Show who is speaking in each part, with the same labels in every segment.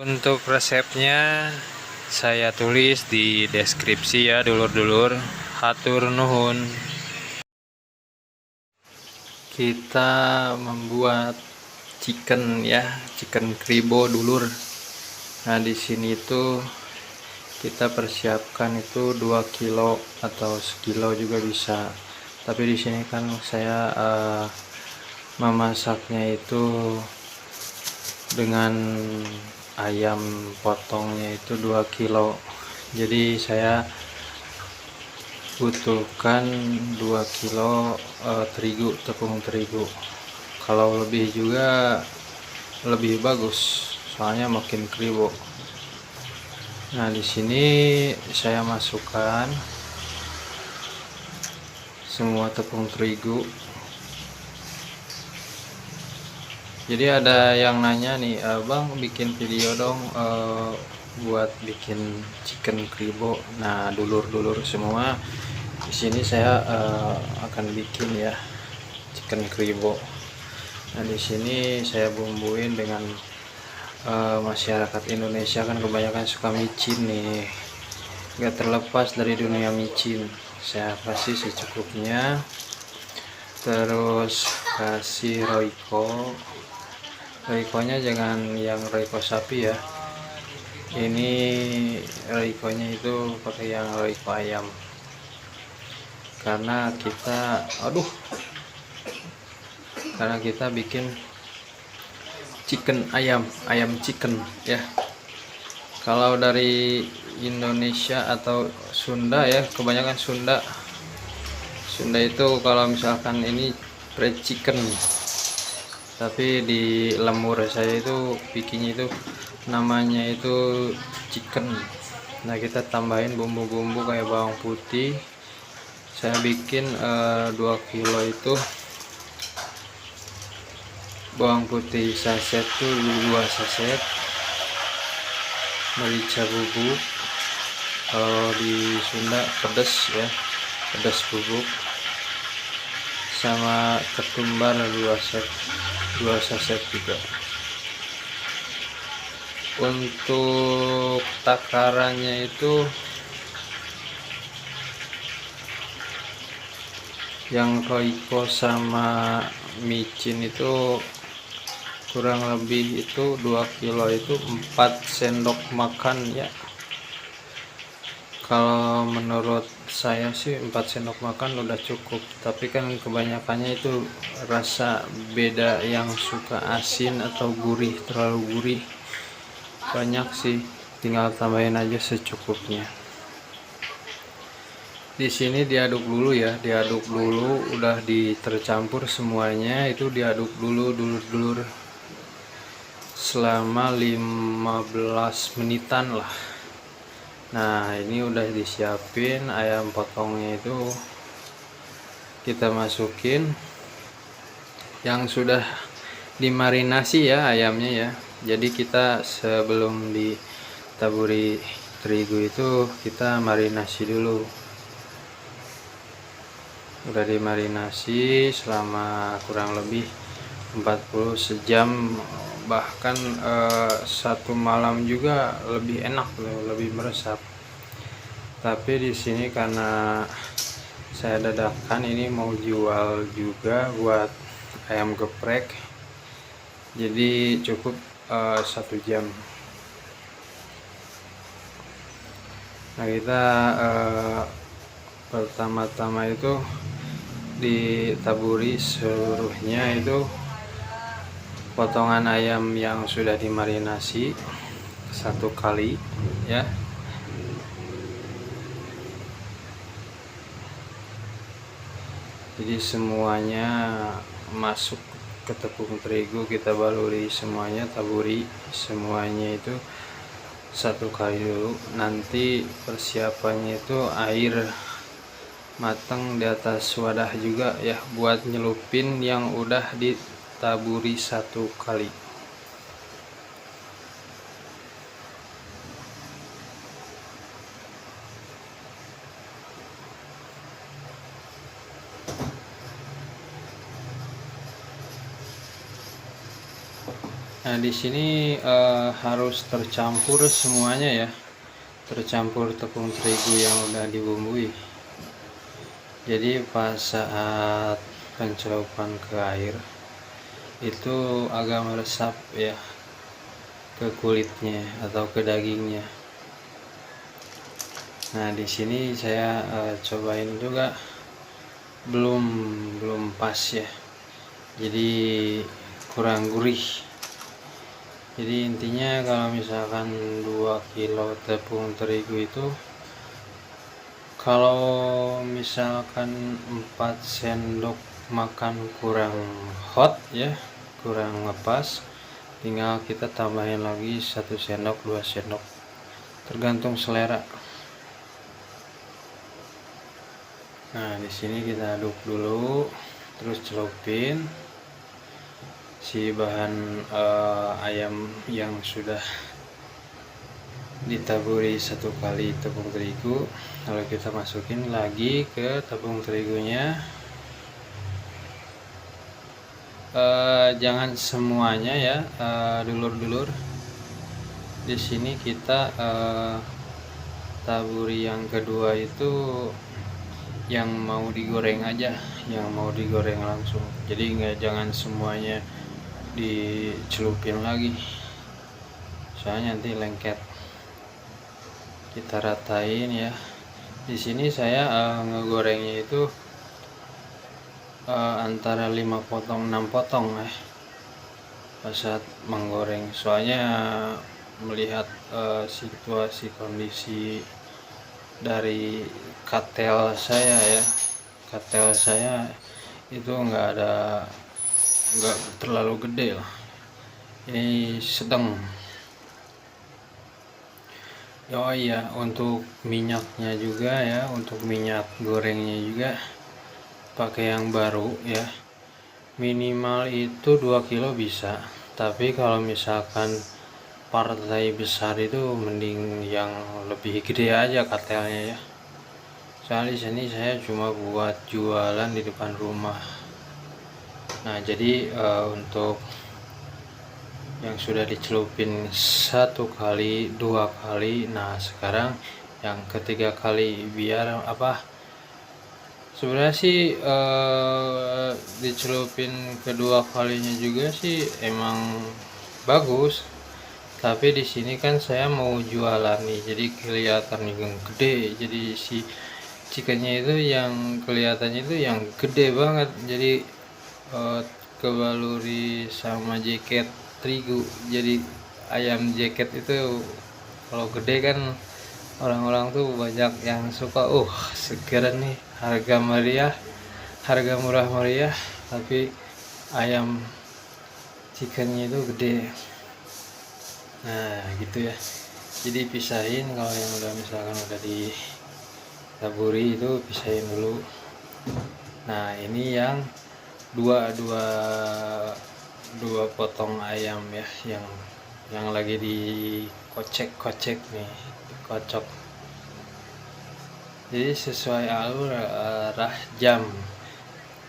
Speaker 1: Untuk resepnya saya tulis di deskripsi ya dulur-dulur. Hatur nuhun. Kita membuat chicken ya, chicken kribo dulur. Nah, di sini tuh kita persiapkan itu 2 kilo atau sekilo juga bisa. Tapi di sini kan saya memasaknya itu dengan ayam potongnya itu 2 kilo. Jadi saya butuhkan 2 kilo tepung terigu. Kalau lebih juga lebih bagus, soalnya makin kribo. Nah, di sini saya masukkan semua tepung terigu. Jadi ada yang nanya nih, Bang bikin video dong buat bikin chicken kribo. Nah, dulur-dulur semua, di sini saya akan bikin ya chicken kribo. Nah, di sini saya bumbuin dengan masyarakat Indonesia kan kebanyakan suka micin nih, nggak terlepas dari dunia micin. Saya kasih secukupnya, terus kasih royco nya jangan yang royco sapi ya, ini royco nya itu pakai yang royco ayam, karena kita bikin ayam chicken ya. Kalau dari Indonesia atau Sunda ya, kebanyakan Sunda itu kalau misalkan ini fried chicken, tapi di lemur saya itu bikinnya itu namanya itu chicken. Nah, kita tambahin bumbu-bumbu kayak bawang putih. Saya bikin 2 kilo itu bawang putih saset tuh 2 saset, merica bubuk, kalau di Sunda pedas ya, pedas bubuk, sama ketumbar 2 saset juga. Untuk takarannya itu yang royco sama micin itu kurang lebih itu 2 kilo itu 4 sendok makan ya. Kalau menurut saya sih 4 sendok makan udah cukup, tapi kan kebanyakannya itu rasa beda, yang suka asin atau gurih, terlalu gurih. Banyak sih, tinggal tambahin aja secukupnya. Di sini diaduk dulu ya, udah tercampur semuanya, itu diaduk dulu dulur-dulur selama 15 menitan lah. Nah, ini udah disiapin ayam potongnya, itu kita masukin yang sudah dimarinasi ya ayamnya ya. Jadi kita sebelum ditaburi terigu itu kita marinasi dulu. Udah dimarinasi selama kurang lebih 40 sejam, bahkan 1 malam juga lebih enak loh, lebih meresap. Tapi di sini karena saya dadakan, ini mau jual juga buat ayam geprek, jadi cukup 1 jam. Nah, kita pertama-tama itu ditaburi seluruhnya itu potongan ayam yang sudah dimarinasi 1 kali ya. Jadi semuanya masuk ke tepung terigu, kita baluri semuanya, taburi semuanya itu 1 kali dulu. Nanti persiapannya itu air matang di atas wadah juga ya, buat nyelupin yang udah ditaburi 1 kali. Nah, di sini harus tercampur semuanya ya, tercampur tepung terigu yang udah dibumbui. Jadi pas saat pencelupan ke air itu agak meresap ya ke kulitnya atau ke dagingnya. Nah, di sini saya cobain juga, belum pas ya, jadi kurang gurih. Jadi intinya kalau misalkan 2 kilo tepung terigu itu, kalau misalkan 4 sendok makan kurang hot ya, kurang ngepas, tinggal kita tambahin lagi 1 sendok 2 sendok, tergantung selera. Nah, di sini kita aduk dulu, terus celupin si bahan ayam yang sudah ditaburi 1 kali tepung terigu, lalu kita masukin lagi ke tepung terigunya. Jangan semuanya ya, dulur-dulur. Di sini kita taburi yang kedua itu yang mau digoreng aja, yang mau digoreng langsung. Jadi jangan semuanya dicelupin lagi, soalnya nanti lengket. Kita ratain ya. Di sini saya ngegorengnya itu antara 5 potong 6 potong pas saat menggoreng, soalnya melihat situasi kondisi dari katel saya itu nggak terlalu gede lah, ini sedang. Oh iya, untuk minyaknya juga ya, untuk minyak gorengnya juga pakai yang baru ya, minimal itu 2 kilo bisa. Tapi kalau misalkan partai besar itu mending yang lebih gede aja katelnya ya. Soalnya di sini saya cuma buat jualan di depan rumah. Nah, jadi untuk yang sudah dicelupin 1 kali 2 kali, nah sekarang yang ketiga kali, biar apa, sebenarnya sih dicelupin kedua kalinya juga sih emang bagus, tapi di sini kan saya mau jualan nih, jadi kelihatan yang gede. Jadi si chickennya itu yang kelihatannya itu yang gede banget, jadi kebaluri sama jaket terigu. Jadi ayam jaket itu kalau gede kan orang-orang tuh banyak yang suka, segar nih, harga murah meriah, tapi ayam chickennya itu gede. Nah gitu ya, jadi pisahin. Kalau yang udah misalkan udah ditaburi itu pisahin dulu. Nah, ini yang dua potong ayam ya, yang lagi dikocek nih, dikocok. Jadi sesuai alur arah jam,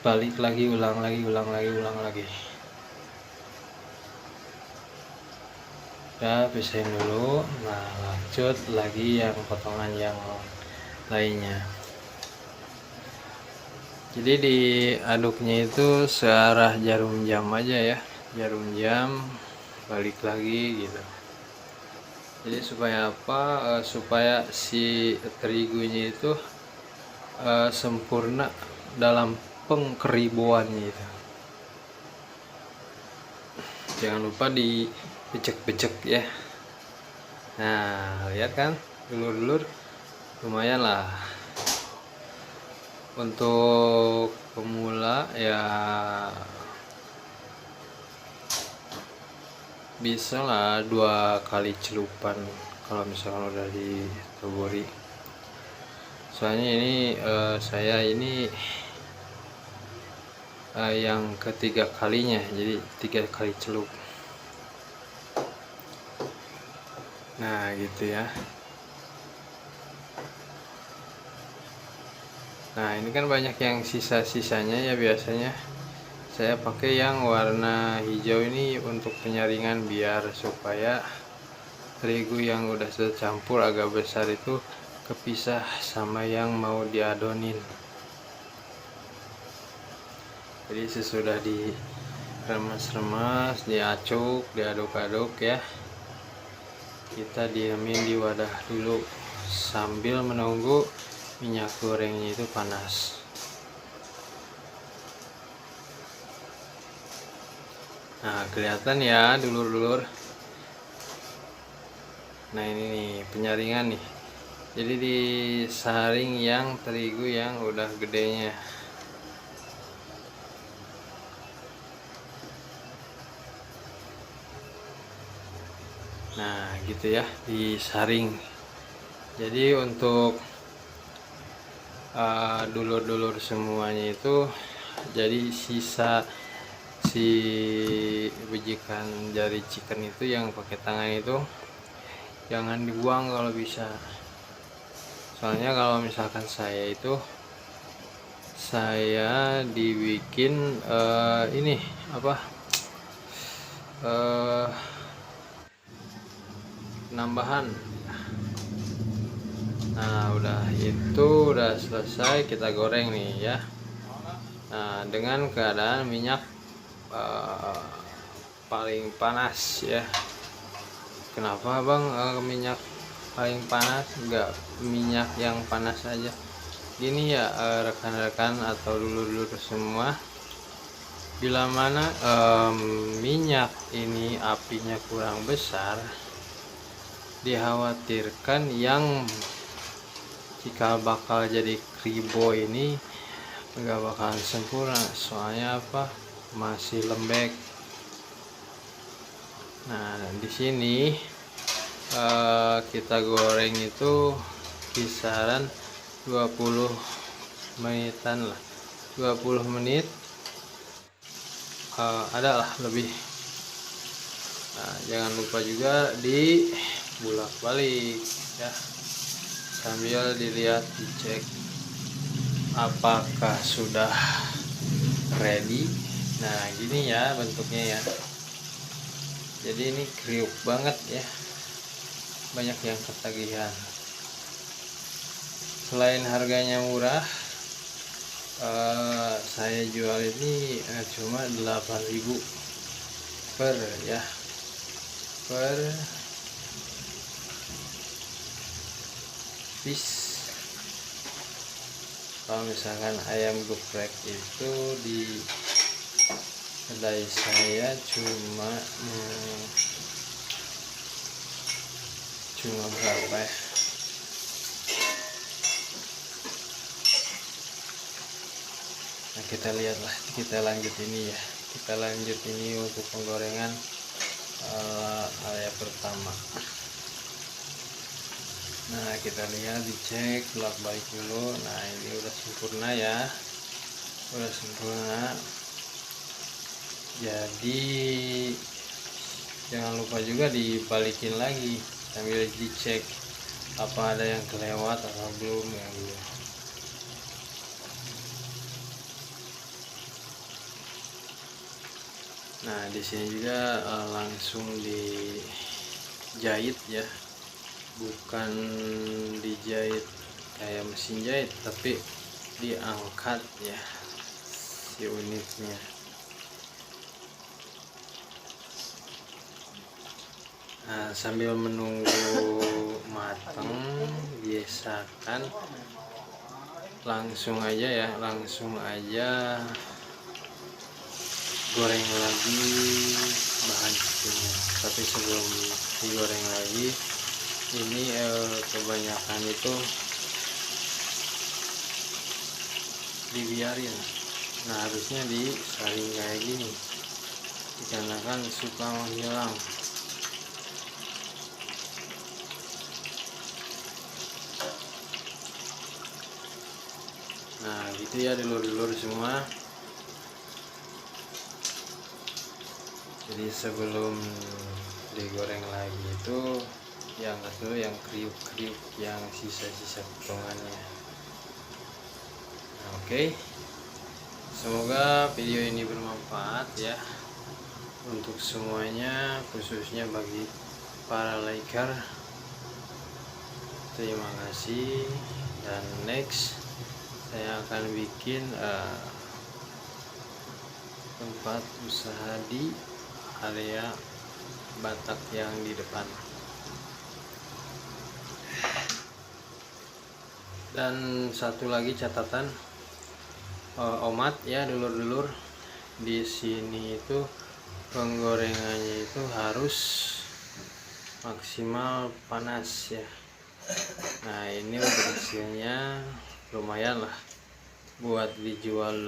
Speaker 1: balik lagi, ulang lagi. Ya, pisahin dulu. Nah, lanjut lagi yang potongan yang lainnya. Jadi diaduknya itu searah jarum jam aja ya, jarum jam, balik lagi gitu. Jadi supaya apa? Supaya si terigunya itu sempurna dalam pengkeribuannya itu. Jangan lupa dibecek-becek ya. Nah, lihat kan dulur-dulur, lumayan lah. Untuk pemula ya bisa lah 2 kali celupan kalau misalkan udah ditaburi. Soalnya ini saya ini yang ketiga kalinya, jadi 3 kali celup. Nah gitu ya. Nah, ini kan banyak yang sisa-sisanya ya biasanya. Saya pakai yang warna hijau ini untuk penyaringan, biar supaya terigu yang udah tercampur agak besar itu kepisah sama yang mau diadonin. Jadi sesudah diremas-remas, diacuk, diaduk-aduk ya, kita diamin di wadah dulu sambil menunggu minyak gorengnya itu panas. Nah, kelihatan ya dulur-dulur. Nah, ini nih penyaringan nih. Jadi disaring yang terigu yang udah gedenya. Nah, gitu ya, disaring. Jadi untuk dulur-dulur semuanya itu, jadi sisa si bijikan jari chicken itu yang pakai tangan itu jangan dibuang kalau bisa. Soalnya kalau misalkan saya itu, saya dibikin ini apa nambahan. Nah, udah selesai, kita goreng nih ya. Nah, dengan keadaan minyak paling panas ya. Kenapa bang minyak paling panas, enggak minyak yang panas aja? Gini ya rekan-rekan atau dulur-dulur semua, bila mana minyak ini apinya kurang besar, dikhawatirkan yang cikal bakal jadi kribo ini nggak bakalan sempurna. Soalnya apa, masih lembek. Nah, di sini kita goreng itu kisaran 20 menitan lah, 20 menit adalah lebih. Nah, jangan lupa juga di bolak-balik ya, sambil dilihat, dicek apakah sudah ready. Nah, gini ya bentuknya ya. Jadi ini kriuk banget ya, banyak yang ketagihan. Selain harganya murah, saya jual ini cuma 8.000 per ya, per piece. Kalau misalkan ayam geprek itu di kedai saya cuma berapa ya, nah kita lihatlah, kita lanjut ini ya, kita lanjut ini untuk penggorengan area pertama. Nah, kita lihat, dicek bolak balik dulu. Nah, ini udah sempurna ya, udah sempurna. Jadi jangan lupa juga dibalikin lagi sambil dicek apa ada yang kelewat atau belum ya gitu. Nah, di sini juga langsung dijahit ya, bukan dijahit kayak mesin jahit, tapi diangkat ya si unitnya. Nah, sambil menunggu matang, biasakan langsung aja ya, langsung aja goreng lagi bahan chickennya. Tapi sebelum digoreng lagi, ini kebanyakan itu dibiarin. Nah, harusnya disaring kayak gini, dikarenakan suka menghilang. Nah, gitu ya dulur-dulur semua. Jadi sebelum digoreng lagi itu yang dulu yang kriuk-kriuk, yang sisa-sisa potongannya. Nah, oke. Semoga video ini bermanfaat ya untuk semuanya, khususnya bagi para liker. Terima kasih, dan next saya akan bikin tempat usaha di area Batak yang di depan. Dan satu lagi catatan, omat ya dulur-dulur, di sini itu penggorengannya itu harus maksimal panas ya. Nah ini untuk hasilnya lumayan lah buat dijual.